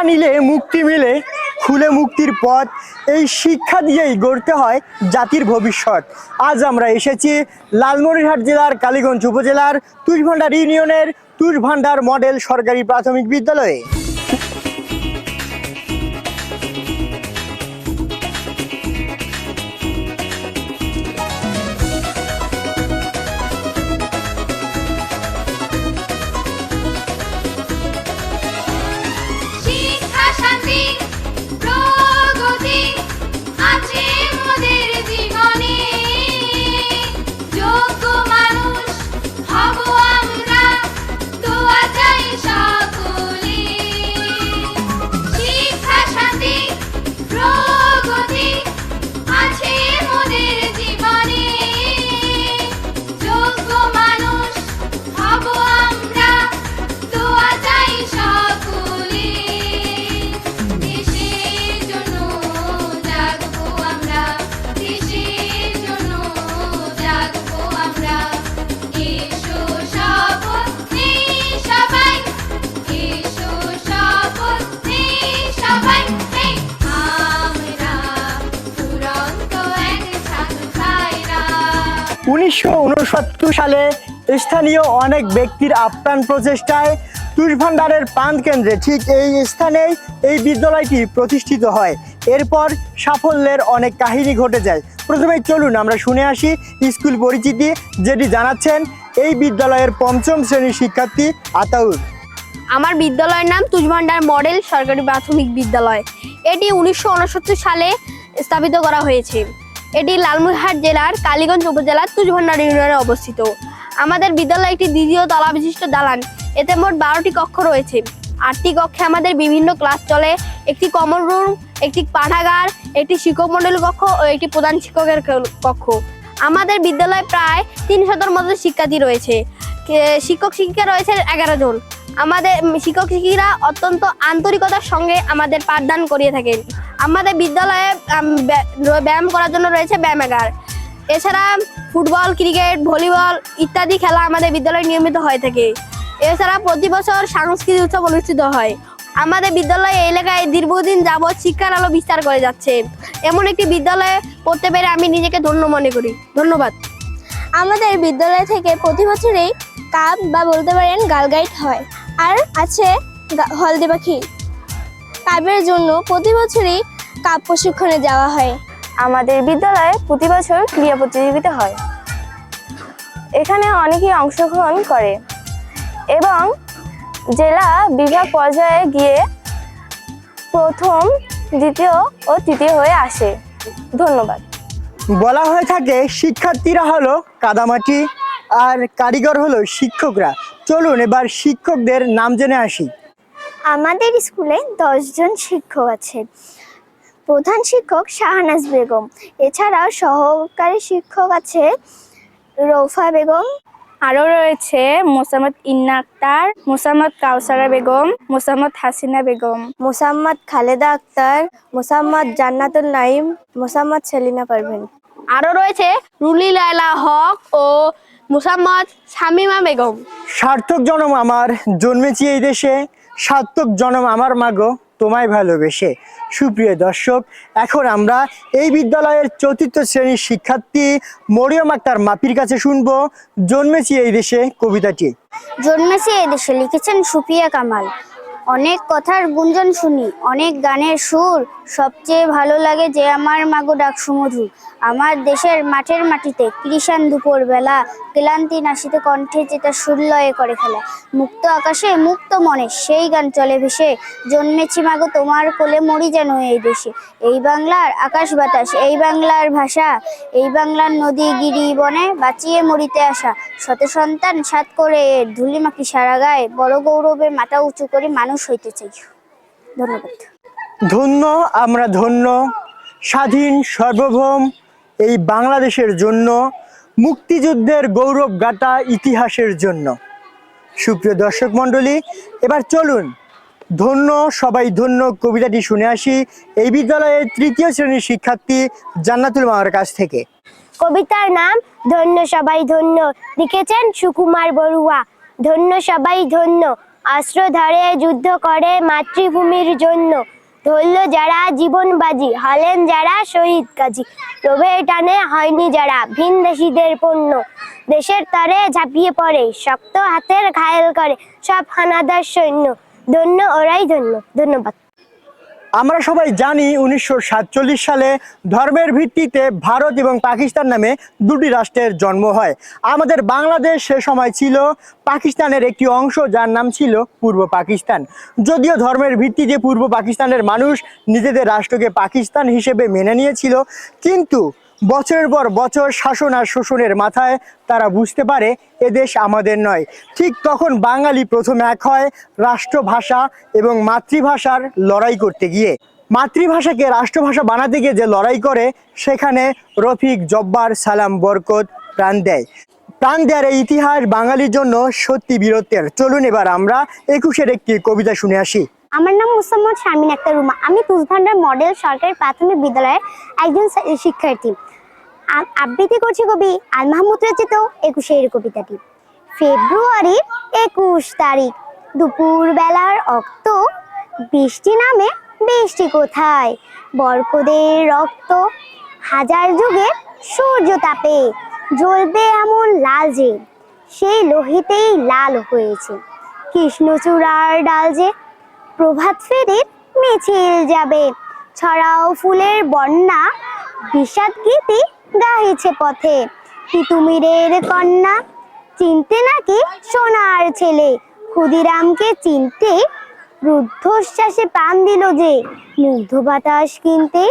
নিলে মুক্তি মিলে, খুলে মুক্তির পথ। এই শিক্ষা দিয়েই গড়তে হয় জাতির ভবিষ্যৎ। আজ আমরা এসেছি লালমনিরহাট জেলার কালীগঞ্জ উপজেলার তুষভান্ডার ইউনিয়নের তুষভান্ডার মডেল সরকারি প্রাথমিক বিদ্যালয়ে। সালে স্থানীয় অনেক ব্যক্তির আপ্রাণ প্রচেষ্টায় তুষভান্ডারের প্রাণকেন্দ্রে ঠিক এই স্থানেই এই বিদ্যালয়টি প্রতিষ্ঠিত হয়। এরপর সাফল্যের অনেক কাহিনী ঘটে যায়। প্রথমে চলুন আমরা শুনে আসি স্কুল পরিচিতি, যেটি জানাচ্ছেন এই বিদ্যালয়ের পঞ্চম শ্রেণীর শিক্ষার্থী আতাউর। আমার বিদ্যালয়ের নাম তুষভান্ডার মডেল সরকারি প্রাথমিক বিদ্যালয়। এটি 1969 সালে স্থাপিত করা হয়েছে। এটি লালমনিরহাট জেলার কালীগঞ্জ উপজেলার তুষভান্ডার ইউনিয়নে অবস্থিত। আমাদের বিদ্যালয় একটি দ্বিতীয় তলা বিশিষ্ট দালান। এতে মোট 12টি কক্ষ রয়েছে। 8টি কক্ষে আমাদের বিভিন্ন ক্লাস চলে। একটি কমন রুম, একটি পাঠাগার, একটি শিক্ষক মণ্ডলী কক্ষ ও একটি প্রধান শিক্ষকের কক্ষ। আমাদের বিদ্যালয়ে প্রায় 300-র মতো শিক্ষার্থী রয়েছে। শিক্ষক শিক্ষিকা রয়েছে 11 জন। আমাদের শিক্ষক শিক্ষিকারা অত্যন্ত আন্তরিকতার সঙ্গে আমাদের পাঠদান করিয়ে থাকেন। আমাদের বিদ্যালয়ে ব্যায়াম করার জন্য রয়েছে ব্যায়ামাগার। এছাড়া ফুটবল, ক্রিকেট, ভলিবল ইত্যাদি খেলা আমাদের বিদ্যালয়ে নিয়মিত হয়ে থাকে। এছাড়া প্রতি বছর সাংস্কৃতিক উৎসব অনুষ্ঠিত হয়। আমাদের বিদ্যালয় এই এলাকায় দীর্ঘদিন যাবৎ শিক্ষার আলো বিস্তার করে যাচ্ছে। এমন একটি বিদ্যালয়ে পড়তে পেরে আমি নিজেকে ধন্য মনে করি। ধন্যবাদ। আমাদের বিদ্যালয় থেকে প্রতি বছরই কাপ বা বলতে পারেন গালগাইড হয়, আর আছে হলদে পাখি। কাপের জন্য প্রতি বছরই কাপ প্রশিক্ষণে যাওয়া হয়। আমাদের বিদ্যালয়ে প্রতি বছর ক্রীড়া প্রতিযোগিতা হয়। এখানে অনেকেই অংশগ্রহণ করে এবং জেলা বিভাগ পর্যায়ে গিয়ে প্রথম, দ্বিতীয় ও তৃতীয় হয়ে আসে। ধন্যবাদ। বলা হয়ে থাকে শিক্ষার্থীরা হলো কাদামাটি আর কারিগর হলো শিক্ষকরা। চলুন এবার শিক্ষকদের নাম জেনে আসি। আমাদের স্কুলে 10 জন শিক্ষক আছে। প্রধান শিক্ষক শাহনাজ বেগম, এছাড়াও সহকারী শিক্ষক আছে রৌফা বেগম। আরও রয়েছে মোসাম্মদ ইন্না আক্তার, মোসাম্মদ কাউসারা বেগম, মোসাম্মদ হাসিনা বেগম, মোসাম্মদ খালেদা আক্তার, মোসাম্মদ জান্নাতুল নাইম, মোসাম্মদ সেলিনা পারভিন। আরও রয়েছে রুলি লায়লা হক ও মোসাম্মদ শামিমা বেগম। সার্থক জনম আমার জন্মেছি এই দেশে, সার্থক জনম আমার মাগো তোমায় ভালোবেসে। সুপ্রিয় দর্শক, এখন আমরা এই বিদ্যালয়ের 4র্থ শ্রেণীর শিক্ষার্থী মরিয়ম আক্তার মাপির কাছে শুনবো জন্মেছি এই দেশে কবিতাটি। জন্মেছি এই দেশে লিখেছেন সুফিয়া কামাল। অনেক কথার গুঞ্জন শুনি, অনেক গানের সুর, সবচেয়ে ভালো লাগে যে আমার মাগো ডাক সুমধুর। আমার দেশের মাঠের মাটিতে কৃষাণ দুপুর বেলা, ক্লান্তি নাশিতে কণ্ঠে যেটা সুরলয়ে করে খেলা। মুক্ত আকাশে মুক্ত মনে সেই গান চলে ভেসে, জন্মেছি মাগো তোমার কোলে মরি যেন এই দেশে। এই বাংলার আকাশ বাতাস, এই বাংলার ভাষা, এই বাংলার নদী গিরি বনে বাঁচিয়ে মরিতে আসা। শত সন্তান সাত করে ধুলি মাখি সারা গায়ে, বড় গৌরবে মাথা উঁচু করে মানুষ হইতে চাই। ধন্যবাদ। ধন্য আমরা ধন্য, স্বাধীন সার্বভৌম এই বাংলাদেশের জন্য, মুক্তিযুদ্ধের গৌরব গাথা ইতিহাসের জন্য। সুপ্রিয় দর্শক মণ্ডলী, এবার চলুন ধন্য সবাই ধন্য কবিতাটি শুনে আসি এই বিদ্যালয়ের 3য় শ্রেণীর শিক্ষার্থী জান্নাতুল মামার কাছ থেকে। কবিতার নাম ধন্য সবাই ধন্য, লিখেছেন সুকুমার বড়ুয়া। ধন্য সবাই ধন্য, অস্ত্র ধরে যুদ্ধ করে মাতৃভূমির জন্য, ধরল যারা জীবন বাজি, হলেন যারা শহীদ কাজী। লোভের টানে হয়নি যারা ভিনদেশীদের পণ্য, দেশের তরে ঝাঁপিয়ে পড়ে শক্ত হাতের ঘায়েল করে সব হানাদার সৈন্য। ধন্য ওরাই ধন্য। ধন্যবাদ। আমরা সবাই জানি 1947 সালে ধর্মের ভিত্তিতে ভারত এবং পাকিস্তান নামে দুটি রাষ্ট্রের জন্ম হয়। আমাদের বাংলাদেশ সে সময় ছিল পাকিস্তানের একটি অংশ, যার নাম ছিল পূর্ব পাকিস্তান। যদিও ধর্মের ভিত্তিতে পূর্ব পাকিস্তানের মানুষ নিজেদের রাষ্ট্রকে পাকিস্তান হিসেবে মেনে নিয়েছিল, কিন্তু বছরের পর বছর শাসন আর শোষণের মাথায় তারা বুঝতে পারে এদেশ আমাদের নয়। ঠিক তখন বাঙালি প্রথম এক হয় রাষ্ট্রভাষা এবং মাতৃভাষার লড়াই করতে গিয়ে। মাতৃভাষাকে রাষ্ট্রভাষা বানাতে গিয়ে যে লড়াই করে, সেখানে রফিক, জব্বার, সালাম, বরকত প্রাণ দেয়। প্রাণ দেওয়ার এই ইতিহাস বাঙালির জন্য সত্যি বীরত্বের। চলুন এবার আমরা 21-এর একটি কবিতা শুনে আসি। আমার নাম মুসাম্মদ শারমিন আক্তার রুমা। আমি তুষভান্ডার মডেল সরকারি প্রাথমিক বিদ্যালয়ের একজন শিক্ষার্থী। আবৃত্তি করছি কবি আল মাহমুদ রচিত 21-এর কবিতাটি। ফেব্রুয়ারির 21 তারিখ, দুপুর বেলার অক্ত, বৃষ্টি নামে বৃষ্টি কোথায়, বরকদের রক্ত হাজার যুগের সূর্য তাপে জ্বলবে এমন লাল যে, সেই লোহিতেই লাল হয়েছে কৃষ্ণচূড়ার ডাল যে। প্রভাত ফেরির মিছিল যাবে, ছড়াও ফুলের বন্যা, বিষাদ গীতি গাইছে পথে তিতুমিরের কন্যা। চিনতে নাকি সোনার ছেলে, ক্ষুদিরামকে চিনতে রুদ্ধশ্বাসে প্রাণ দিল যে, মুগ্ধ বাতাস কিনতে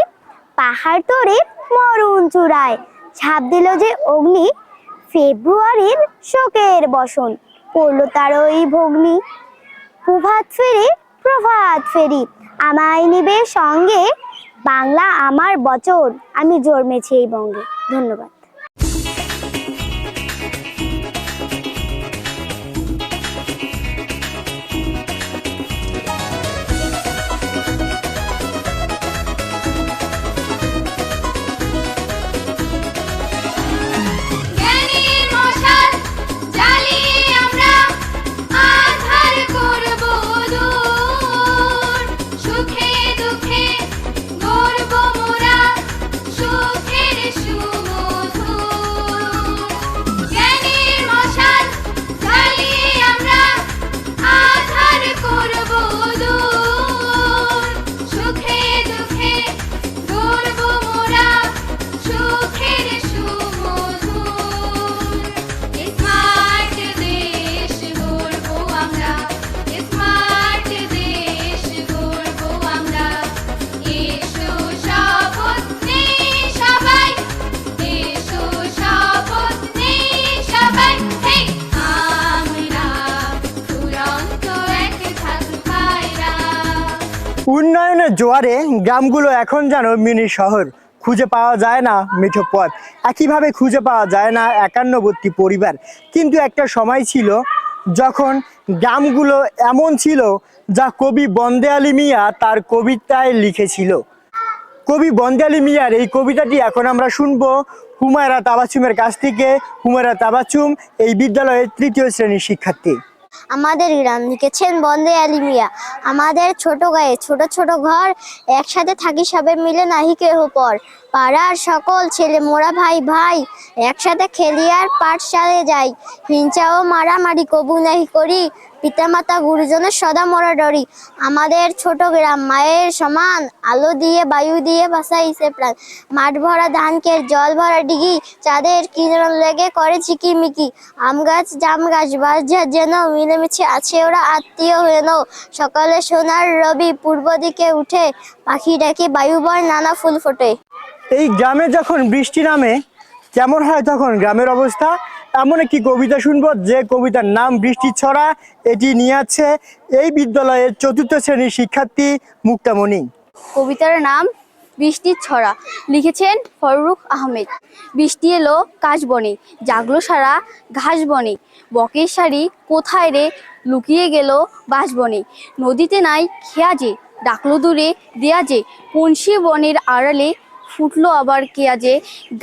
পাহাড় তোরে মরুণ চূড়ায় ছাপ দিল যে অগ্নি। ফেব্রুয়ারির শোকের বসন পড়ল তার ওই ভগ্নি। প্রভাত ফেরি আমায় নিবে সঙ্গে, বাংলা আমার বচন, আমি জন্মেছি এই বঙ্গে। ধন্যবাদ। উন্নয়নের জোয়ারে গ্রামগুলো এখন যেন মিনি শহর, খুঁজে পাওয়া যায় না মিঠো পথ, একইভাবে খুঁজে পাওয়া যায় না একান্নবর্তী পরিবার। কিন্তু একটা সময় ছিল যখন গ্রামগুলো এমন ছিল, যা কবি বন্দে আলী মিয়া তার কবিতায় লিখেছিল। কবি বন্দে আলী মিয়ার এই কবিতাটি এখন আমরা শুনবো হুমায়রা তাবাসসুমের কাছ থেকে। হুমায়রা তাবাসসুম এই বিদ্যালয়ের 3য় শ্রেণীর শিক্ষার্থী। আমাদের গ্রাম লিখেছেন বন্দে আলী মিয়া। আমাদের ছোট গায়ে ছোট ছোট ঘর, একসাথে থাকি সবে মিলে নাহি কেহ পর। পাড়ার সকল ছেলে মোরা ভাই ভাই, একসাথে খেলি আর পাঠশালে যাই। হিংসা ও মারামারি কবু নাহি করি, পিতামাতা গুরুজনের সদা মোরা ডরি। আমাদের ছোট গ্রাম মায়ের সমান, আলো দিয়ে বায়ু দিয়ে ভাসাইছে প্রাণ। মাঠ ভরা ধানকের জল ভরা ডিগি, চাঁদের কিরণ লেগে করে ঝিকিমিকি। আম গাছ জাম গাছ বাজার যেন মিলেমিশে আছে ওরা আত্মীয় হেন। সকালে সোনার রবি পূর্ব দিকে উঠে, পাখি ডাকে বায়ুবন নানা ফুল ফোটে। এই গ্রামে যখন বৃষ্টি নামে কেমন হয় তখন গ্রামের অবস্থা, এমন একটি কবিতা শুনবো যে কবিতার নাম বৃষ্টির ছড়া। এটি নিয়ে আছে এই বিদ্যালয়ের 4র্থ শ্রেণীর শিক্ষার্থী মুক্তামণি। কবিতার নাম বৃষ্টির ছড়া, লিখেছেন ফররুখ আহমেদ। বৃষ্টি এলো কাশ বনে, জাগলো সারা ঘাস বনে। বকের শাড়ি কোথায় রে, লুকিয়ে গেল বাঁশ বনে। নদীতে নাই খেয়া যে, ডাকলো দূরে দেয়া যে। পনশি বনের আড়ালে ফুটলো আবার কেয়া যে।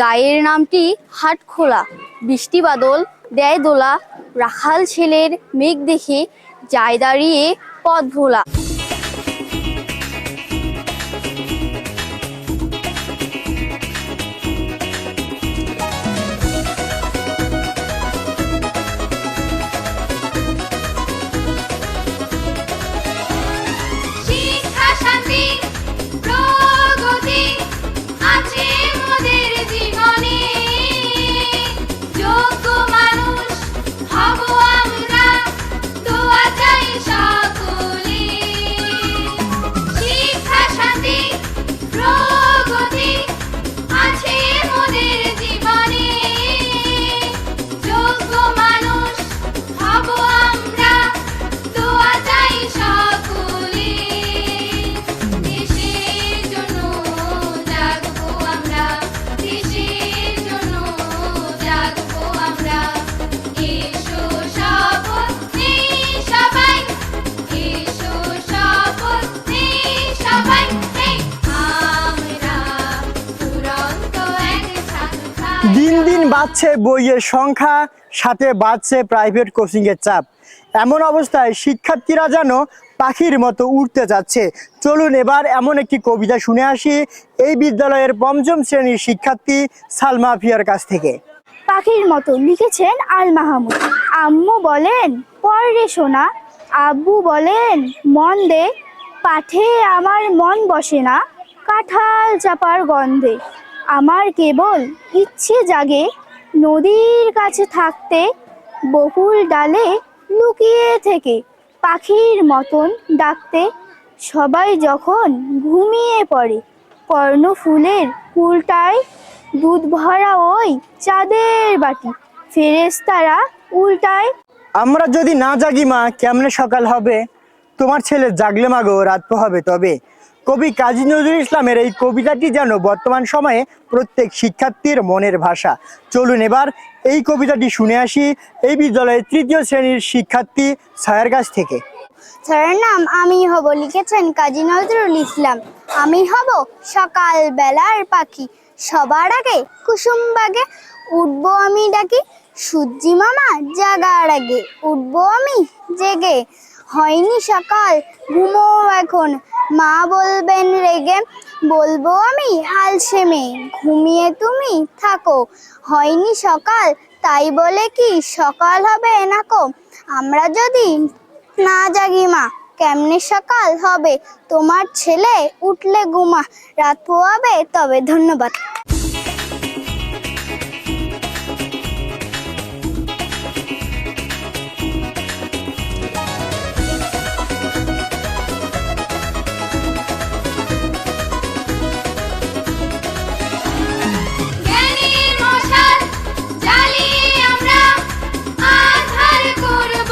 গায়ের নামটি হাট খোলা, বৃষ্টি বাদল দেয় দোলা। রাখাল ছেলের মেঘ দেখে যায় দাঁড়িয়ে পথ ভোলা। শিক্ষা শান্তি প্রগতি আছে মোদের জীবনে, যোগ্য মানুষ হব আমরা, দোয়া চাই সকলে। শিক্ষা শান্তি প্রগতি আছে মোদের জীবনে, যোগ্য মানুষ হব আমরা, দোয়া চাই সকলে। দেশের জন্য জাগবো আমরা, দেশের জন্য জাগবো আমরা। এসো শপথ নেই সবাই, এসো শপথ নেই সবাই। এই আমরা দুরন্ত এক ছাত্র। দিন দিন বাড়ছে বইয়ের সংখ্যা, সাথে বাড়ছে প্রাইভেট কোচিং এর চাপ। এমন অবস্থায় শিক্ষার্থীরা যেন পাখির মতো উড়তে যাচ্ছে। চলুন এবার এমন একটি কবিতা শুনে আসি এই বিদ্যালয়ের পঞ্চম শ্রেণীর শিক্ষার্থী সালমা আফিয়ার কাছ থেকে। পাখির মতো লিখেছেন আল মাহমুদ। আম্মু বলেন পড় রে সোনা, আব্বু বলেন মন দে, পাঠে আমার মন বসে না, কাঁঠাল চাপার গন্ধে। আমার কেবল ইচ্ছে জাগে নদীর কাছে থাকতে, বকুল ডালে লুকিয়ে থেকে পাখির মতন ডাকতে। সবাই যখন ঘুমিয়ে পড়ে কর্ণফুলের কুলটায়, দুধ ভরা ওই চাঁদের বাটি ফেরেশতারা উল্টায়। আমরা যদি না জাগি মা কেমনে সকাল হবে, তোমার ছেলে জাগলে মাগো রাত পোহাবে তবে। কবি কাজী নজরুল ইসলামের এই কবিতাটি যেন বর্তমান সময়ে প্রত্যেক শিক্ষার্থীর মনের ভাষা। চলুন এবার এই কবিতাটি শুনে আসি এই বিদ্যালয়ের তৃতীয় শ্রেণীর শিক্ষার্থী ছায়ার কাছ থেকে। স্যারের নাম আমি হব লিখেছেন কাজী নজরুল ইসলাম। আমি হব সকাল বেলার পাখি, সবার আগে কুসুম বাগে উঠবো আমি ডাকি, সূর্যি মামা জাগার আগে উঠবো আমি জেগে। হয়নি সকাল ঘুমো এখন, মা বলবেন রেগে, বলবো আমি আলসেমে ঘুমিয়ে তুমি থাকো। হয়নি সকাল তাই বলে কি সকাল হবে না কো, আমরা যদি না জাগি মা কেমনে সকাল হবে, তোমার ছেলে উঠলে ঘুমা রাত পোয়াবে তবে। ধন্যবাদ। জ্ঞানের মশাল জ্বালিয়ে আমরা আঁধার করব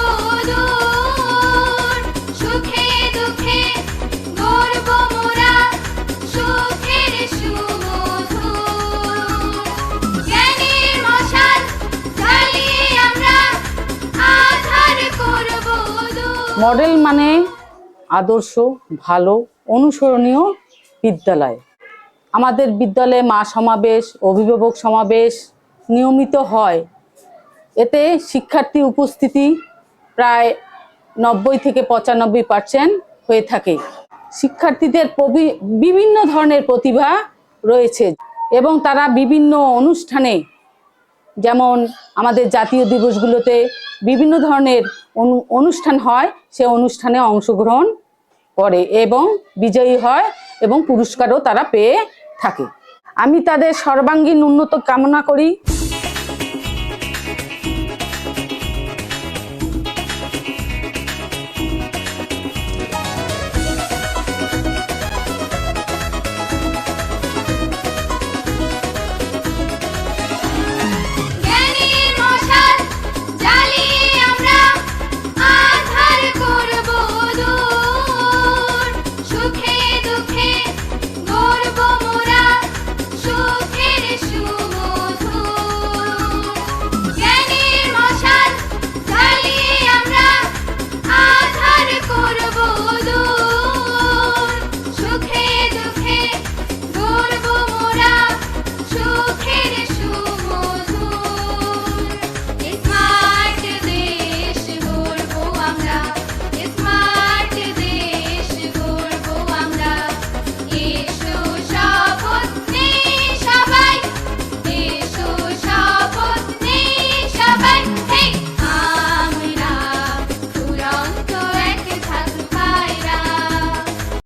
দূর, সুখে দুঃখে গড়ব মোরা সুখের সুমধুর। জ্ঞানের মশাল জ্বালিয়ে আমরা আঁধার করব দূর। মডেল মানে আদর্শ, ভালো, অনুসরণীয় বিদ্যালয়। আমাদের বিদ্যালয়ে মা সমাবেশ, অভিভাবক সমাবেশ নিয়মিত হয়। এতে শিক্ষার্থী উপস্থিতি প্রায় 90 থেকে 95% হয়ে থাকে। শিক্ষার্থীদের বিভিন্ন ধরনের প্রতিভা রয়েছে এবং তারা বিভিন্ন অনুষ্ঠানে, যেমন আমাদের জাতীয় দিবসগুলোতে বিভিন্ন ধরনের অনুষ্ঠান হয়, সে অনুষ্ঠানে অংশগ্রহণ করে এবং বিজয়ী হয় এবং পুরস্কারও তারা পেয়ে থাকে। আমি তাদের সর্বাঙ্গীন উন্নত কামনা করি।